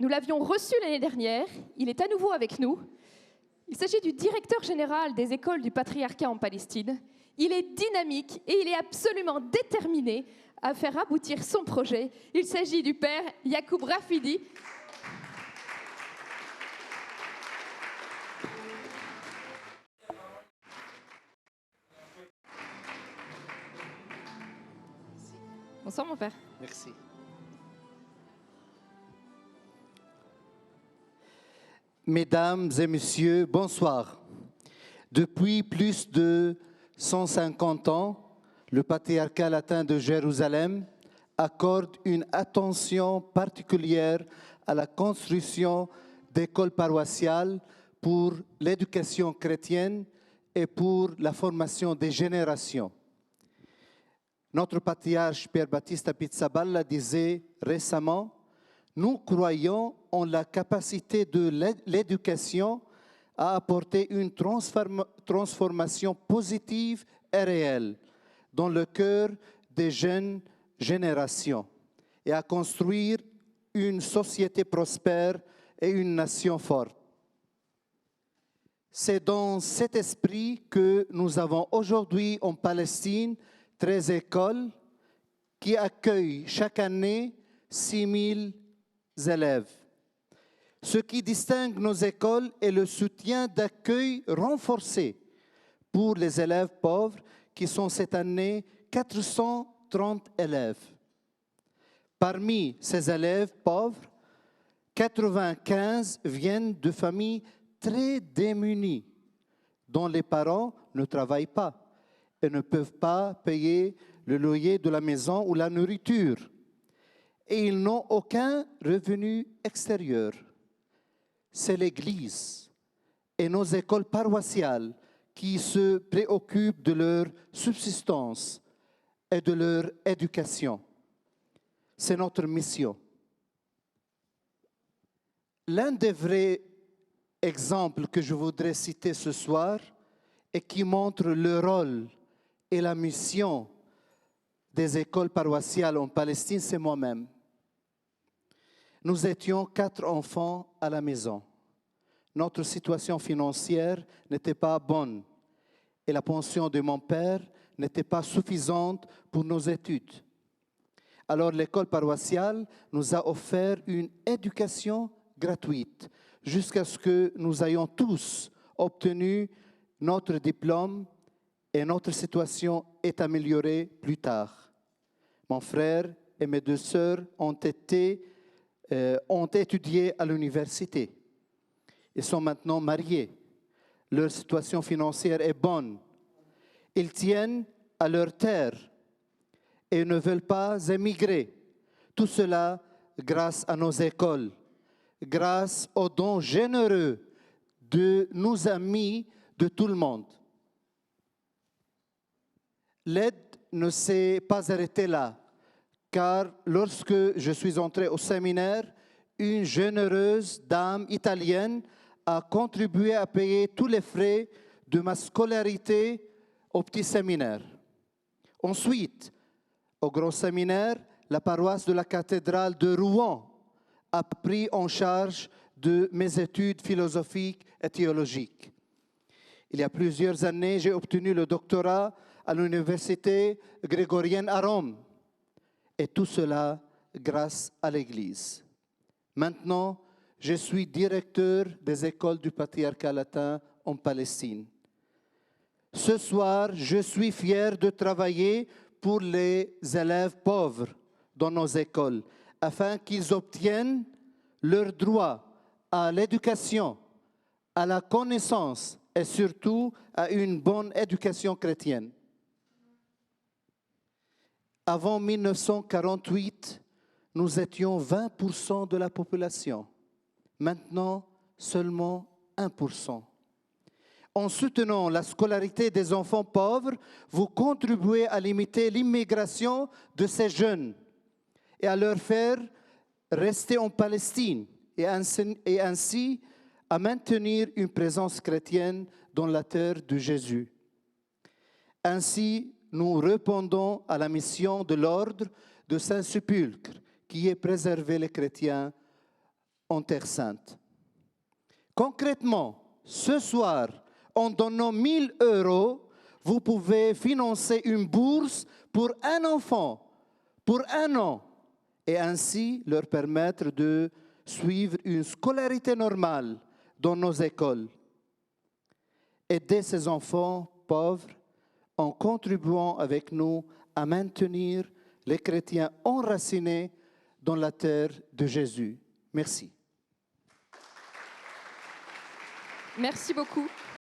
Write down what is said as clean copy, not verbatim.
Nous l'avions reçu l'année dernière, il est à nouveau avec nous. Il s'agit du directeur général des écoles du patriarcat en Palestine. Il est dynamique et il est absolument déterminé à faire aboutir son projet. Il s'agit du père Yacoub Rafidi. Bonsoir mon père. Merci. Mesdames et messieurs, bonsoir. Depuis plus de 150 ans, le patriarcat latin de Jérusalem accorde une attention particulière à la construction d'écoles paroissiales pour l'éducation chrétienne et pour la formation des générations. Notre patriarche Pierre-Baptiste Pizzaballa disait récemment: nous croyons en la capacité de l'éducation à apporter une transformation positive et réelle dans le cœur des jeunes générations et à construire une société prospère et une nation forte. C'est dans cet esprit que nous avons aujourd'hui en Palestine 13 écoles qui accueillent chaque année 6 000 élèves. Ce qui distingue nos écoles est le soutien d'accueil renforcé pour les élèves pauvres, qui sont cette année 430 élèves. Parmi ces élèves pauvres, 95 viennent de familles très démunies, dont les parents ne travaillent pas et ne peuvent pas payer le loyer de la maison ou la nourriture. Et ils n'ont aucun revenu extérieur. C'est l'Église et nos écoles paroissiales qui se préoccupent de leur subsistance et de leur éducation. C'est notre mission. L'un des vrais exemples que je voudrais citer ce soir et qui montre le rôle et la mission des écoles paroissiales en Palestine, c'est moi-même. Nous étions 4 enfants à la maison. Notre situation financière n'était pas bonne et la pension de mon père n'était pas suffisante pour nos études. Alors l'école paroissiale nous a offert une éducation gratuite jusqu'à ce que nous ayons tous obtenu notre diplôme et notre situation est améliorée plus tard. Mon frère et mes 2 sœurs ont étudié à l'université. Ils sont maintenant mariés. Leur situation financière est bonne. Ils tiennent à leur terre et ne veulent pas émigrer. Tout cela grâce à nos écoles, grâce aux dons généreux de nos amis de tout le monde. L'aide ne s'est pas arrêtée là, car lorsque je suis entré au séminaire, une généreuse dame italienne a contribué à payer tous les frais de ma scolarité au petit séminaire. Ensuite, au grand séminaire, la paroisse de la cathédrale de Rouen a pris en charge de mes études philosophiques et théologiques. Il y a plusieurs années, j'ai obtenu le doctorat à l'université grégorienne à Rome. Et tout cela grâce à l'Église. Maintenant, je suis directeur des écoles du patriarcat latin en Palestine. Ce soir, je suis fier de travailler pour les élèves pauvres dans nos écoles, afin qu'ils obtiennent leur droit à l'éducation, à la connaissance et surtout à une bonne éducation chrétienne. Avant 1948, nous étions 20% de la population. Maintenant, seulement 1%. En soutenant la scolarité des enfants pauvres, vous contribuez à limiter l'immigration de ces jeunes et à leur faire rester en Palestine et ainsi à maintenir une présence chrétienne dans la terre de Jésus. Ainsi, nous répondons à la mission de l'ordre de Saint-Sépulcre, qui est préserver les chrétiens en Terre Sainte. Concrètement, ce soir, en donnant 1 000 €, vous pouvez financer une bourse pour un enfant, pour 1 an, et ainsi leur permettre de suivre une scolarité normale dans nos écoles. Aider ces enfants pauvres en contribuant avec nous à maintenir les chrétiens enracinés dans la terre de Jésus. Merci. Merci beaucoup.